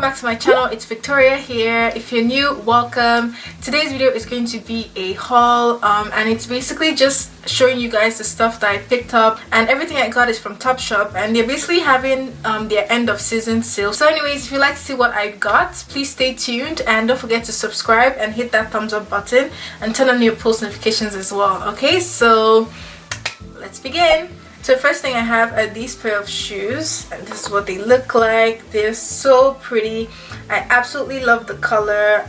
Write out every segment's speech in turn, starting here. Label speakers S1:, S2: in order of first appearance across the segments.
S1: back to my channel. It's Victoria here. If you're new, welcome. Today's video is going to be a haul and it's basically just showing you guys the stuff that I picked up, and everything I got is from TOPSHOP, and they're basically having their end of season sale. So anyways, if you'd like to see what I got, please stay tuned and don't forget to subscribe and hit that thumbs up button and turn on your post notifications as well. Okay, so let's begin. So the first thing I have are these pair of shoes, and this is what they look like. They're so pretty. I absolutely love the color.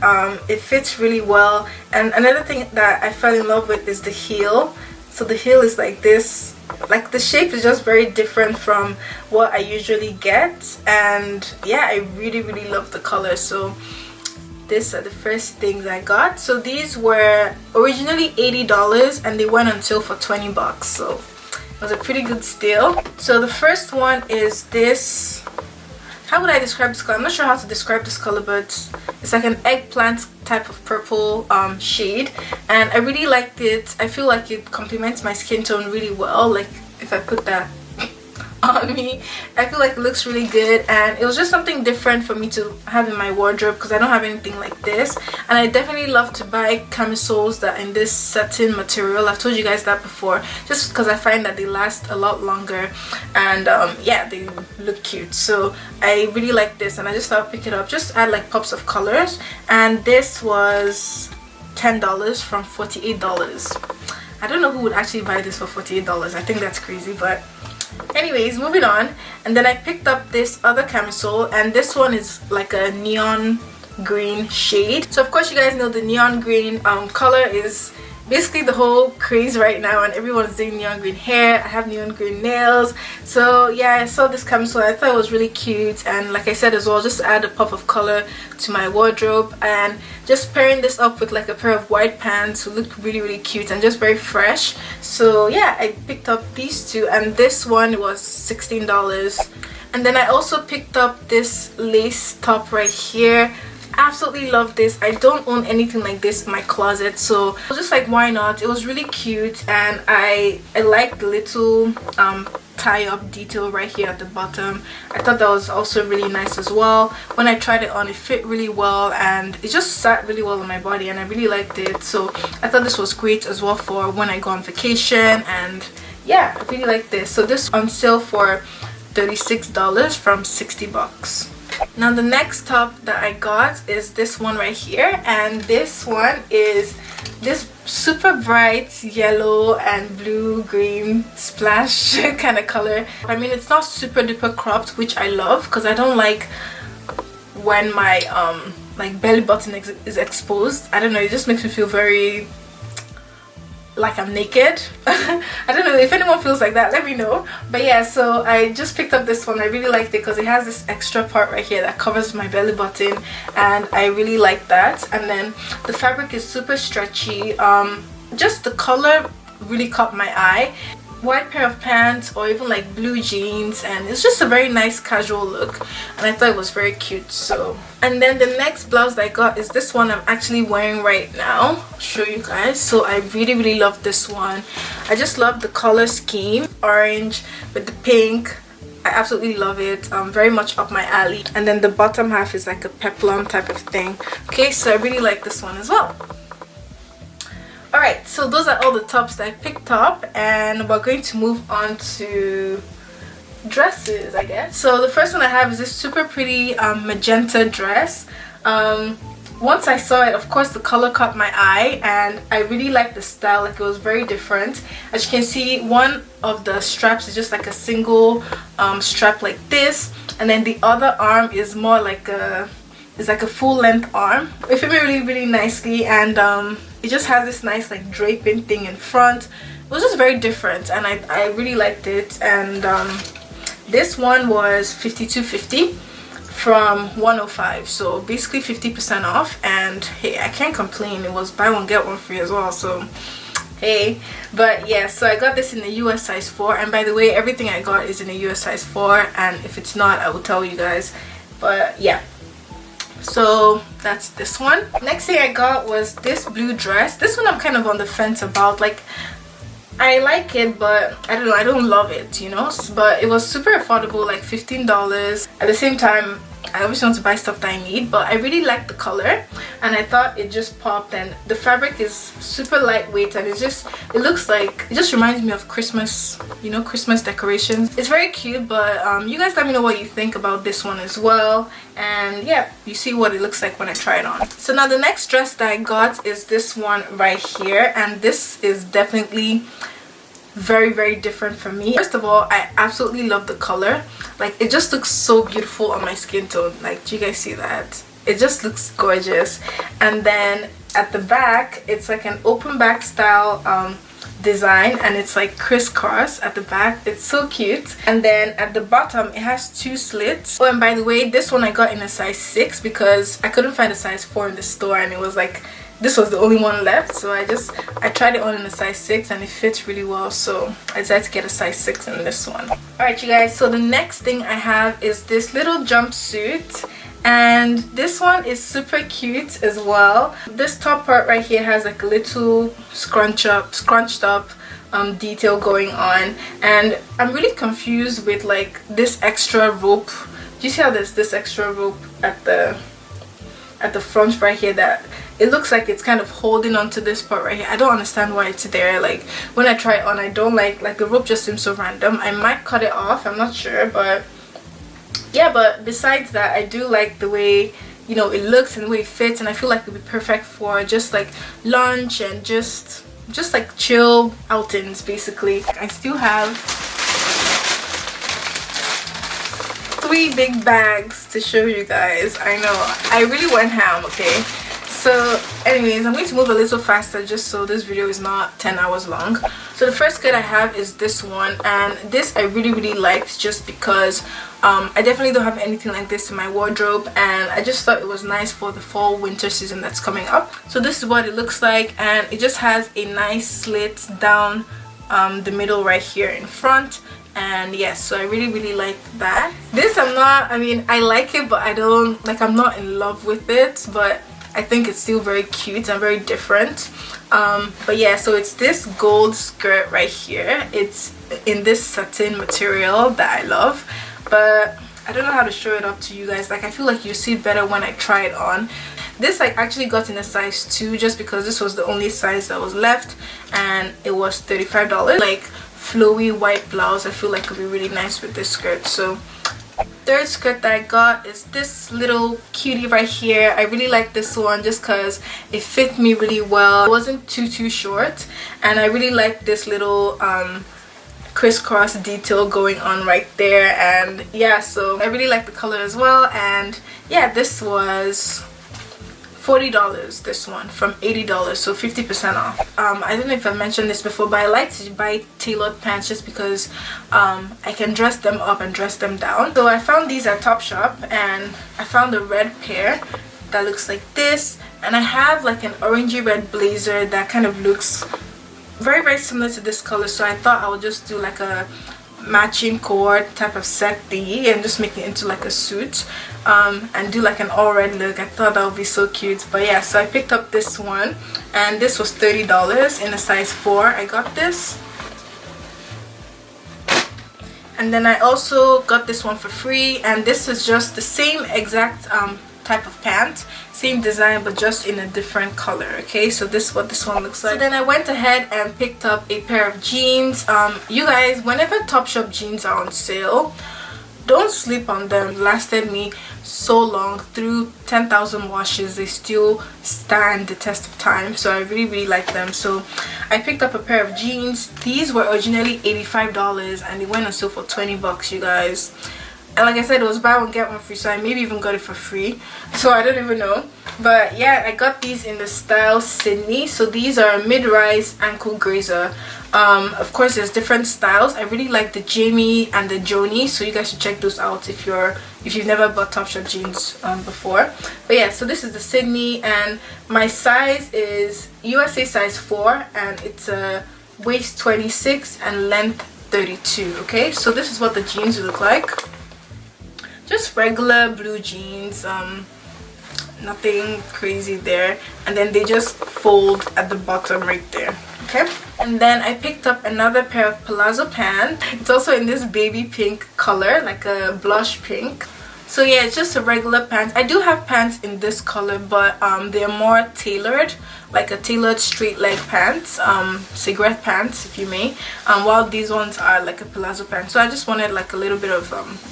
S1: It fits really well, and another thing that I fell in love with is the heel. So the heel is like this, like the shape is just very different from what I usually get, and yeah, I really love the color. So these are the first things I got. So these were originally $80 and they went on sale for 20 bucks, so it was a pretty good steal. So the first one is this, how would I describe this color? I'm not sure how to describe this color, but it's like an eggplant type of purple shade, and I really liked it. I feel like it complements my skin tone really well. Like if I put that on me, I feel like it looks really good, and it was just something different for me to have in my wardrobe because I don't have anything like this. And I definitely love to buy camisoles that are in this satin material. I've told you guys that before, just because I find that they last a lot longer, and yeah, they look cute. So I really like this, and I just thought I'd pick it up, just add like pops of colors. And this was $10 from $48. I don't know who would actually buy this for $48. I think that's crazy, but anyways, moving on. And then I picked up this other camisole, and this one is like a neon green shade. So of course you guys know the neon green color is basically the whole craze right now, and everyone's doing neon green hair. I have neon green nails, so yeah, I saw this camisole. I thought it was really cute, and like I said as well, just add a pop of color to my wardrobe, and just pairing this up with like a pair of white pants would look really cute and just very fresh. So yeah, I picked up these two, and this one was $16. And then I also picked up this lace top right here. Absolutely love this. I don't own anything like this in my closet, so I was just like, why not? It was really cute, and I like the little tie-up detail right here at the bottom. I thought that was also really nice as well. When I tried it on, it fit really well, and it just sat really well on my body, and I really liked it. So I thought this was great as well for when I go on vacation, and yeah, I really like this. So this on sale for $36 from 60 bucks. Now the next top that I got is this one right here, and this one is this super bright yellow and blue green splash kind of color. I mean, it's not super duper cropped, which I love because I don't like when my like belly button is exposed. I don't know, it just makes me feel very like I'm naked. I don't know if anyone feels like that, let me know. But yeah, so I just picked up this one. I really liked it because it has this extra part right here that covers my belly button, and I really like that. And then the fabric is super stretchy. Just the color really caught my eye. White pair of pants or even like blue jeans, and it's just a very nice casual look, and I thought it was very cute. So, and then the next blouse that I got is this one I'm actually wearing right now. I'll show you guys. So I really love this one. I just love the color scheme, orange with the pink. I absolutely love it. Very much up my alley. And then the bottom half is like a peplum type of thing. Okay, so I really like this one as well. Alright, so those are all the tops that I picked up, and we're going to move on to dresses, I guess. So the first one I have is this super pretty magenta dress. Once I saw it, of course the color caught my eye, and I really liked the style. Like, it was very different. As you can see, one of the straps is just like a single strap like this, and then the other arm is more like a full length arm. It fit me really nicely, and it just has this nice like draping thing in front. It was just very different, and I really liked it. And this one was $52.50 from $105, so basically 50% off. And hey, I can't complain. It was buy one get one free as well, so hey. But yeah, so I got this in the US size 4, and by the way, everything I got is in the US size 4, and if it's not, I will tell you guys. But yeah, so that's this one. Next thing I got was this blue dress. This one I'm kind of on the fence about. Like, I like it, but I don't know, I don't love it, you know. But it was super affordable, like $15. At the same time, I always want to buy stuff that I need, but I really like the color and I thought it just popped. And the fabric is super lightweight and it looks like, it just reminds me of Christmas, you know, Christmas decorations. It's very cute, but you guys let me know what you think about this one as well. And yeah, you see what it looks like when I try it on. So now the next dress that I got is this one right here, and this is definitely very, very different from me. First of all, I absolutely love the color. Like, it just looks so beautiful on my skin tone. Like, do you guys see that? It just looks gorgeous. And then at the back, it's like an open back style design, and it's like crisscross at the back. It's so cute. And then at the bottom, it has 2 slits. Oh, and by the way, this one I got in a size 6 because I couldn't find a size 4 in the store, and it was like, this was the only one left, so I tried it on in a size 6 and it fits really well, so I decided to get a size 6 in this one. Alright you guys, so the next thing I have is this little jumpsuit, and this one is super cute as well. This top part right here has like a little scrunched up detail going on, and I'm really confused with like this extra rope. Do you see how there's this extra rope at the front right here that it looks like it's kind of holding onto this part right here? I don't understand why it's there. Like, when I try it on, I don't like the rope just seems so random. I might cut it off, I'm not sure, but yeah. But besides that, I do like the way, you know, it looks and the way it fits, and I feel like it would be perfect for just like lunch and just like chill outings basically. I still have 3 big bags to show you guys. I know, I really went ham, okay? So anyways, I'm going to move a little faster just so this video is not 10 hours long. So the first skirt I have is this one, and this I really liked just because I definitely don't have anything like this in my wardrobe, and I just thought it was nice for the fall winter season that's coming up. So this is what it looks like, and it just has a nice slit down the middle right here in front. And yes, so I really like that. This I like it, but I'm not in love with it, but I think it's still very cute and very different. But yeah, so it's this gold skirt right here. It's in this satin material that I love, but I don't know how to show it up to you guys. Like, I feel like you see it better when I try it on. This I actually got in a size 2 just because this was the only size that was left, and it was $35. Like, flowy white blouse, I feel like could be really nice with this skirt. So third skirt that I got is this little cutie right here. I really like this one just because it fit me really well. It wasn't too short, and I really like this little crisscross detail going on right there. And yeah, so I really like the color as well. And yeah, this was $40, this one, from $80, so 50% off. I don't know if I mentioned this before, but I like to buy tailored pants just because I can dress them up and dress them down. So I found these at TOPSHOP, and I found a red pair that looks like this, and I have like an orangey red blazer that kind of looks very similar to this color, so I thought I would just do like a matching cord type of set thingy and just make it into like a suit, and do like an all red look. I thought that would be so cute. But yeah, so I picked up this one, and this was $30 in a size 4. I got this, and then I also got this one for free, and this is just the same exact type of pant, same design, but just in a different color. Okay, so this is what this one looks like. So then I went ahead and picked up a pair of jeans. You guys, whenever TOPSHOP jeans are on sale, don't sleep on them. Lasted me so long. Through 10,000 washes, they still stand the test of time, so I really like them. So I picked up a pair of jeans. These were originally $85 and they went on sale for 20 bucks, you guys. And like I said, it was buy one get one free, so I maybe even got it for free, so I don't even know. But yeah, I got these in the style Sydney. So these are a mid-rise ankle grazer. Of course there's different styles. I really like the Jamie and the Joni, so you guys should check those out if you've never bought TOPSHOP jeans before. But yeah, so this is the Sydney, and my size is USA size 4, and it's a waist 26 and length 32. Okay, so this is what the jeans look like. Just regular blue jeans, nothing crazy there, and then they just fold at the bottom right there. Okay, and then I picked up another pair of Palazzo Pants. It's also in this baby pink color, like a blush pink. So yeah, it's just a regular pants. I do have pants in this color, but they're more tailored, like a tailored straight leg pants, cigarette pants if you may, while these ones are like a palazzo pants. So I just wanted like a little bit of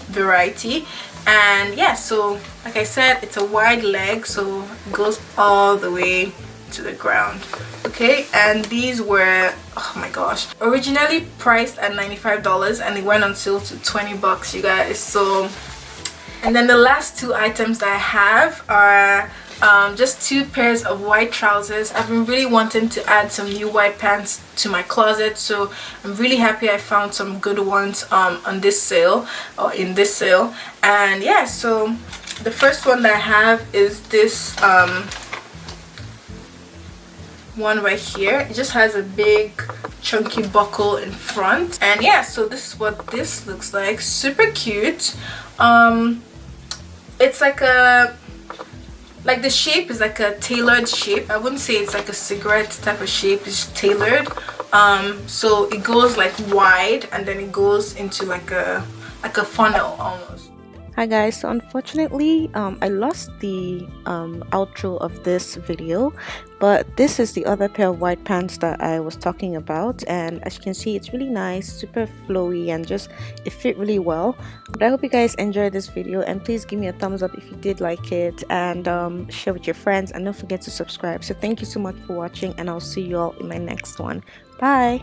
S1: variety. And yeah, so like I said, it's a wide leg, so it goes all the way to the ground. Okay, and these were, oh my gosh, originally priced at $95 and they went on sale to 20 bucks, you guys. So, and then the last two items that I have are just two pairs of white trousers. I've been really wanting to add some new white pants to my closet, so I'm really happy I found some good ones on this sale, or in this sale. And yeah, so the first one that I have is this one right here. It just has a big chunky buckle in front, and yeah, so this is what this looks like. Super cute. It's like a, like the shape is like a tailored shape. I wouldn't say it's like a cigarette type of shape, it's tailored. So it goes like wide and then it goes into like a funnel almost.
S2: Hi guys, so unfortunately I lost the outro of this video, but this is the other pair of white pants that I was talking about, and as you can see, it's really nice, super flowy, and just it fit really well. But I hope you guys enjoyed this video, and please give me a thumbs up if you did like it, and share with your friends, and don't forget to subscribe. So thank you so much for watching, and I'll see you all in my next one. Bye.